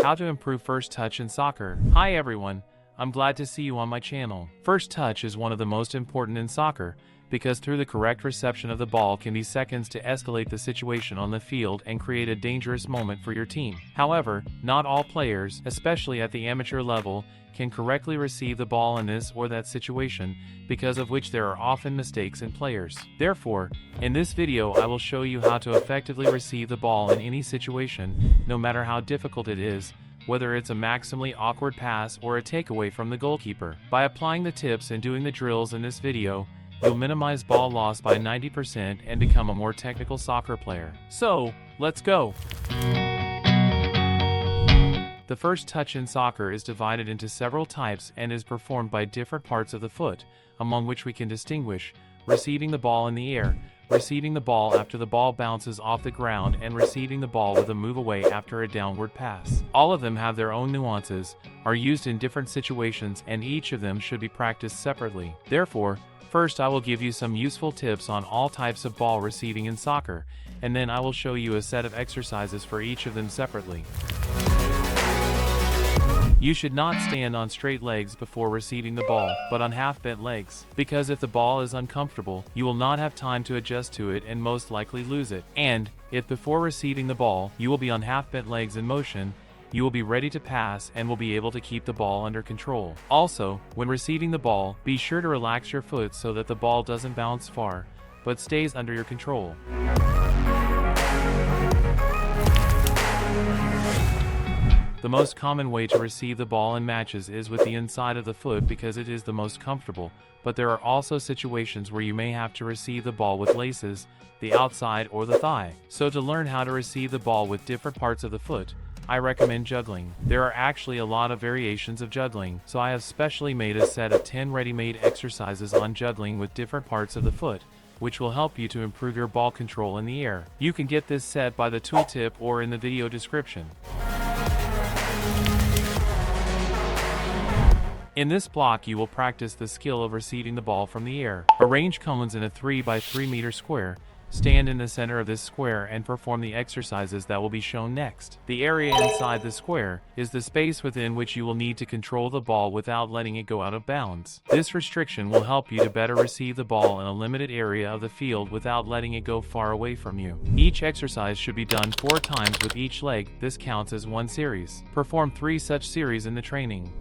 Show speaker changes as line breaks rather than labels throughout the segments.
How to improve first touch in soccer. Hi everyone, I'm glad to see you on my channel. First touch is one of the most important in soccer, because through the correct reception of the ball can be seconds to escalate the situation on the field and create a dangerous moment for your team. However, not all players, especially at the amateur level, can correctly receive the ball in this or that situation, because of which there are often mistakes in players. Therefore, in this video I will show you how to effectively receive the ball in any situation, no matter how difficult it is, whether it's a maximally awkward pass or a takeaway from the goalkeeper. By applying the tips and doing the drills in this video, you'll minimize ball loss by 90% and become a more technical soccer player. So, let's go! The first touch in soccer is divided into several types and is performed by different parts of the foot, among which we can distinguish receiving the ball in the air, receiving the ball after the ball bounces off the ground, and receiving the ball with a move away after a downward pass. All of them have their own nuances, are used in different situations, and each of them should be practiced separately. Therefore, first I will give you some useful tips on all types of ball receiving in soccer, and then I will show you a set of exercises for each of them separately. You should not stand on straight legs before receiving the ball, but on half-bent legs, because if the ball is uncomfortable, you will not have time to adjust to it and most likely lose it. And, if before receiving the ball, you will be on half-bent legs in motion, you will be ready to pass and will be able to keep the ball under control. Also, when receiving the ball, be sure to relax your foot so that the ball doesn't bounce far, but stays under your control. The most common way to receive the ball in matches is with the inside of the foot because it is the most comfortable, but there are also situations where you may have to receive the ball with laces, the outside or the thigh. So to learn how to receive the ball with different parts of the foot, I recommend juggling. There are actually a lot of variations of juggling, so I have specially made a set of 10 ready-made exercises on juggling with different parts of the foot, which will help you to improve your ball control in the air. You can get this set by the tooltip or in the video description. In this block you will practice the skill of receiving the ball from the air. Arrange cones in a 3 by 3 meter square. Stand in the center of this square and perform the exercises that will be shown next. The area inside the square is the space within which you will need to control the ball without letting it go out of bounds. This restriction will help you to better receive the ball in a limited area of the field without letting it go far away from you. Each exercise should be done 4 times with each leg. This counts as 1 series. Perform 3 such series in the training.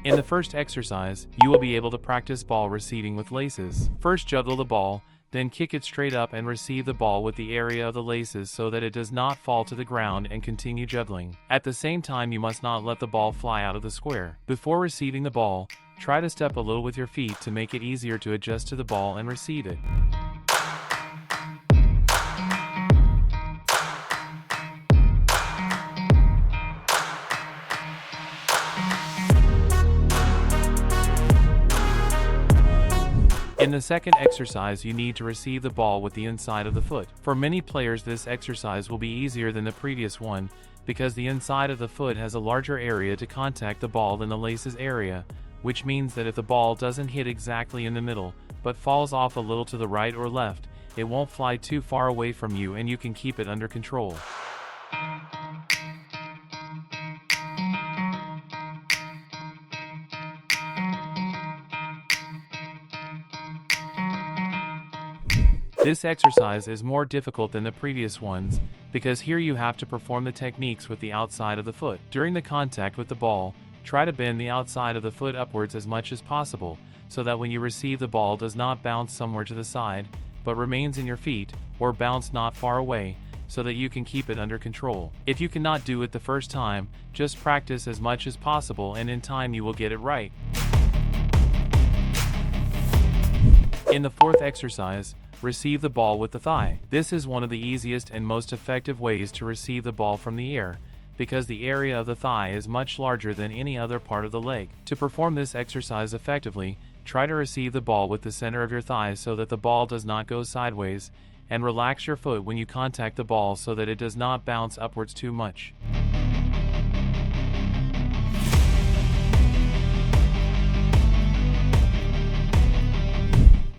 In the first exercise, you will be able to practice ball receiving with laces. First juggle the ball, then kick it straight up and receive the ball with the area of the laces so that it does not fall to the ground, and continue juggling. At the same time you must not let the ball fly out of the square. Before receiving the ball, try to step a little with your feet to make it easier to adjust to the ball and receive it. In the second exercise you need to receive the ball with the inside of the foot. For many players this exercise will be easier than the previous one, because the inside of the foot has a larger area to contact the ball than the laces area, which means that if the ball doesn't hit exactly in the middle, but falls off a little to the right or left, it won't fly too far away from you and you can keep it under control. This exercise is more difficult than the previous ones, because here you have to perform the techniques with the outside of the foot. During the contact with the ball, try to bend the outside of the foot upwards as much as possible, so that when you receive the ball does not bounce somewhere to the side, but remains in your feet, or bounce not far away, so that you can keep it under control. If you cannot do it the first time, just practice as much as possible and in time you will get it right. In the fourth exercise, receive the ball with the thigh. This is one of the easiest and most effective ways to receive the ball from the air, because the area of the thigh is much larger than any other part of the leg. To perform this exercise effectively, try to receive the ball with the center of your thigh so that the ball does not go sideways, and relax your foot when you contact the ball so that it does not bounce upwards too much.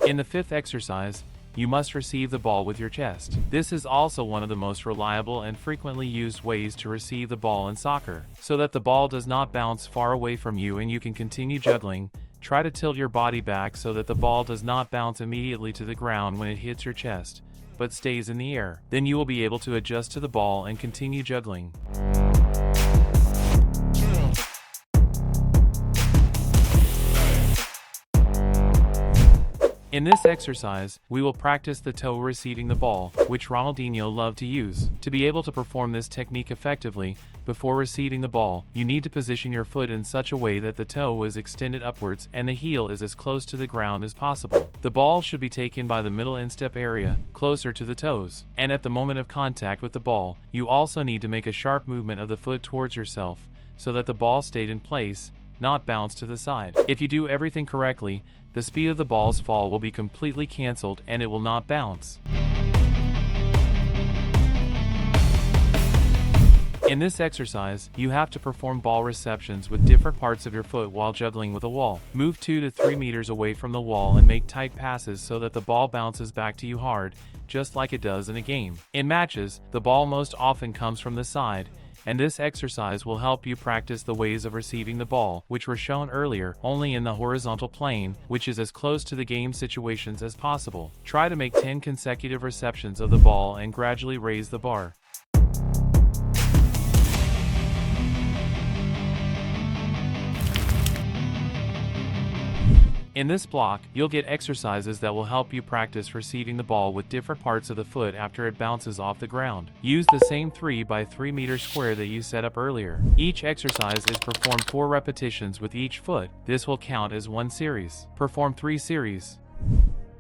In the fifth exercise, you must receive the ball with your chest. This is also one of the most reliable and frequently used ways to receive the ball in soccer, so that the ball does not bounce far away from you and you can continue juggling. Try to tilt your body back so that the ball does not bounce immediately to the ground when it hits your chest, but stays in the air. Then you will be able to adjust to the ball and continue juggling. In this exercise, we will practice the toe receiving the ball, which Ronaldinho loved to use. To be able to perform this technique effectively, before receiving the ball, you need to position your foot in such a way that the toe is extended upwards and the heel is as close to the ground as possible. The ball should be taken by the middle instep area, closer to the toes. And at the moment of contact with the ball, you also need to make a sharp movement of the foot towards yourself, so that the ball stayed in place, not bounce to the side. If you do everything correctly, the speed of the ball's fall will be completely cancelled and it will not bounce. In this exercise, you have to perform ball receptions with different parts of your foot while juggling with a wall. Move 2 to 3 meters away from the wall and make tight passes so that the ball bounces back to you hard, just like it does in a game. In matches, the ball most often comes from the side, and this exercise will help you practice the ways of receiving the ball, which were shown earlier, only in the horizontal plane, which is as close to the game situations as possible. Try to make 10 consecutive receptions of the ball and gradually raise the bar. In this block, you'll get exercises that will help you practice receiving the ball with different parts of the foot after it bounces off the ground. Use the same 3 by 3 meter square that you set up earlier. Each exercise is performed 4 repetitions with each foot. This will count as 1 series. Perform 3 series.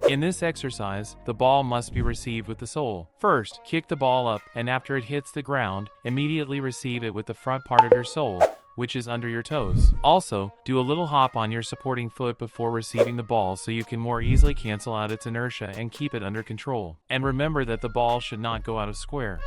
In this exercise, the ball must be received with the sole. First, kick the ball up, and after it hits the ground, immediately receive it with the front part of your sole, which is under your toes. Also, do a little hop on your supporting foot before receiving the ball so you can more easily cancel out its inertia and keep it under control. And remember that the ball should not go out of square.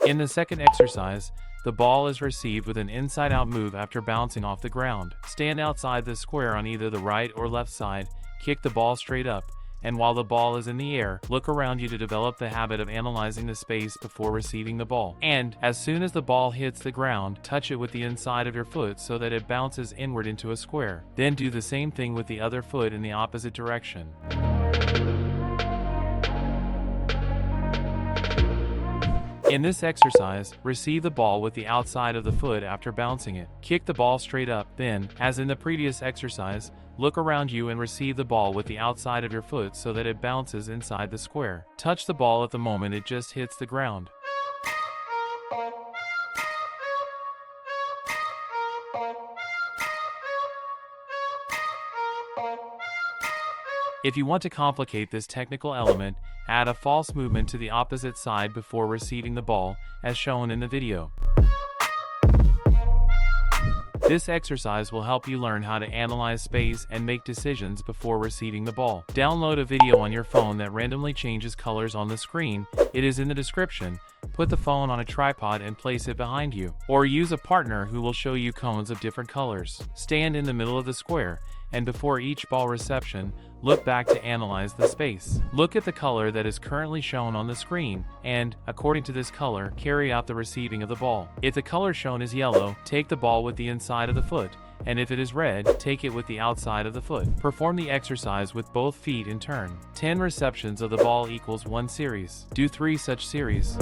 In the second exercise, the ball is received with an inside-out move after bouncing off the ground. Stand outside the square on either the right or left side, kick the ball straight up, and while the ball is in the air, look around you to develop the habit of analyzing the space before receiving the ball. And, as soon as the ball hits the ground, touch it with the inside of your foot so that it bounces inward into a square. Then do the same thing with the other foot in the opposite direction. In this exercise, receive the ball with the outside of the foot after bouncing it. Kick the ball straight up, then, as in the previous exercise, look around you and receive the ball with the outside of your foot so that it bounces inside the square. Touch the ball at the moment it just hits the ground. If you want to complicate this technical element, add a false movement to the opposite side before receiving the ball, as shown in the video. This exercise will help you learn how to analyze space and make decisions before receiving the ball. Download a video on your phone that randomly changes colors on the screen. It is in the description. Put the phone on a tripod and place it behind you. Or use a partner who will show you cones of different colors. Stand in the middle of the square, and before each ball reception, look back to analyze the space. Look at the color that is currently shown on the screen, and, according to this color, carry out the receiving of the ball. If the color shown is yellow, take the ball with the inside of the foot, and if it is red, take it with the outside of the foot. Perform the exercise with both feet in turn. 10 receptions of the ball equals 1 series. Do 3 such series.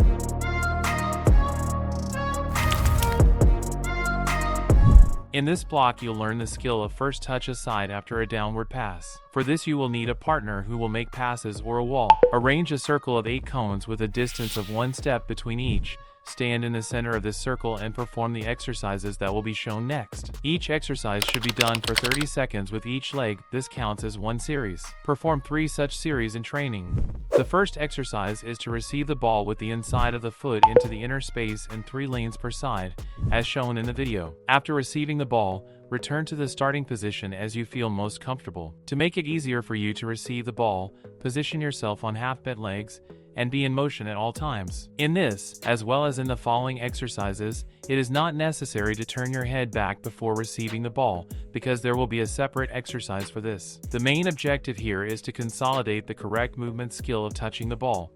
In this block you'll learn the skill of first touch aside after a downward pass. For this you will need a partner who will make passes or a wall. Arrange a circle of 8 cones with a distance of 1 step between each. Stand in the center of this circle and perform the exercises that will be shown next. Each exercise should be done for 30 seconds with each leg. This counts as 1 series. Perform 3 such series in training. The first exercise is to receive the ball with the inside of the foot into the inner space in 3 lanes per side, as shown in the video. After receiving the ball, return to the starting position as you feel most comfortable. To make it easier for you to receive the ball, position yourself on half-bent legs, and be in motion at all times. In this, as well as in the following exercises, it is not necessary to turn your head back before receiving the ball, because there will be a separate exercise for this. The main objective here is to consolidate the correct movement skill of touching the ball.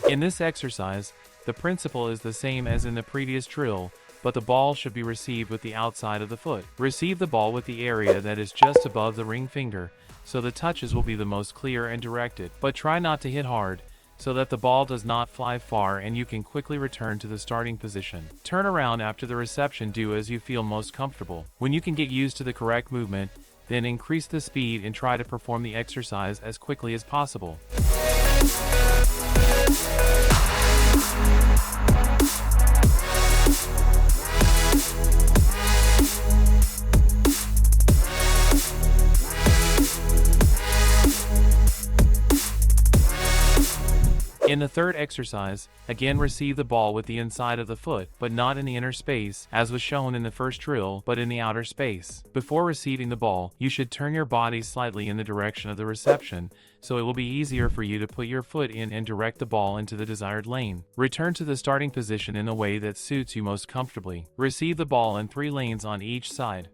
In this exercise, the principle is the same as in the previous drill, but the ball should be received with the outside of the foot. Receive the ball with the area that is just above the ring finger, so the touches will be the most clear and directed. But try not to hit hard, so that the ball does not fly far and you can quickly return to the starting position. Turn around after the reception. Do as you feel most comfortable. When you can get used to the correct movement, then increase the speed and try to perform the exercise as quickly as possible. In the third exercise, again receive the ball with the inside of the foot, but not in the inner space, as was shown in the first drill, but in the outer space. Before receiving the ball, you should turn your body slightly in the direction of the reception, so it will be easier for you to put your foot in and direct the ball into the desired lane. Return to the starting position in the way that suits you most comfortably. Receive the ball in 3 lanes on each side.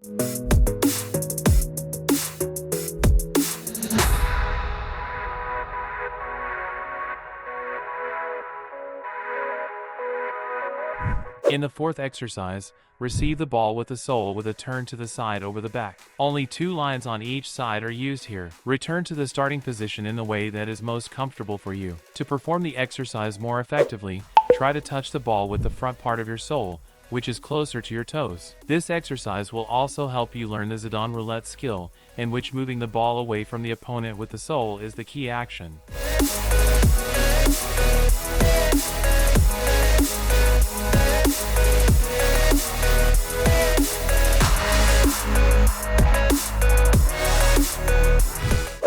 In the fourth exercise, receive the ball with the sole with a turn to the side over the back. Only 2 lines on each side are used here. Return to the starting position in the way that is most comfortable for you. To perform the exercise more effectively, try to touch the ball with the front part of your sole, which is closer to your toes. This exercise will also help you learn the Zidane roulette skill, in which moving the ball away from the opponent with the sole is the key action.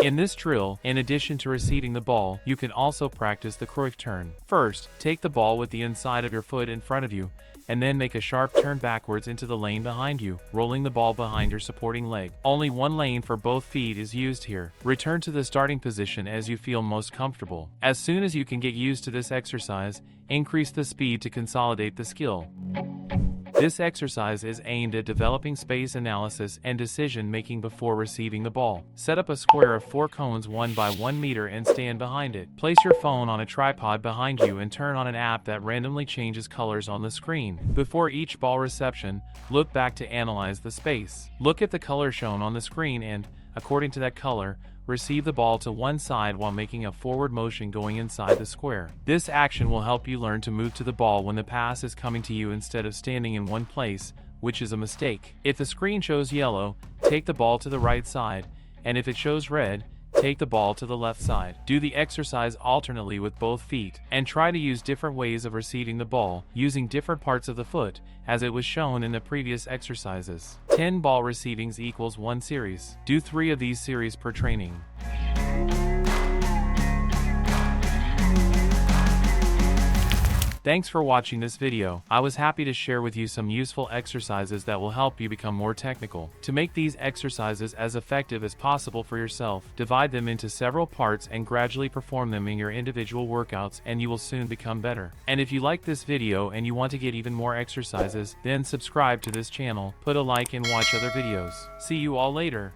In this drill, in addition to receiving the ball, you can also practice the Cruyff turn. First, take the ball with the inside of your foot in front of you, and then make a sharp turn backwards into the lane behind you, rolling the ball behind your supporting leg. Only 1 lane for both feet is used here. Return to the starting position as you feel most comfortable. As soon as you can get used to this exercise, increase the speed to consolidate the skill. This exercise is aimed at developing space analysis and decision-making before receiving the ball. Set up a square of 4 cones 1 by 1 meter and stand behind it. Place your phone on a tripod behind you and turn on an app that randomly changes colors on the screen. Before each ball reception, look back to analyze the space. Look at the color shown on the screen and, according to that color, receive the ball to one side while making a forward motion going inside the square. This action will help you learn to move to the ball when the pass is coming to you instead of standing in one place, which is a mistake. If the screen shows yellow, take the ball to the right side, and if it shows red, take the ball to the left side. Do the exercise alternately with both feet, and try to use different ways of receiving the ball, using different parts of the foot, as it was shown in the previous exercises. 10 ball receivings equals 1 series. Do 3 of these series per training. Thanks for watching this video. I was happy to share with you some useful exercises that will help you become more technical. To make these exercises as effective as possible for yourself, divide them into several parts and gradually perform them in your individual workouts, and you will soon become better. And if you like this video and you want to get even more exercises, then subscribe to this channel, put a like and watch other videos. See you all later.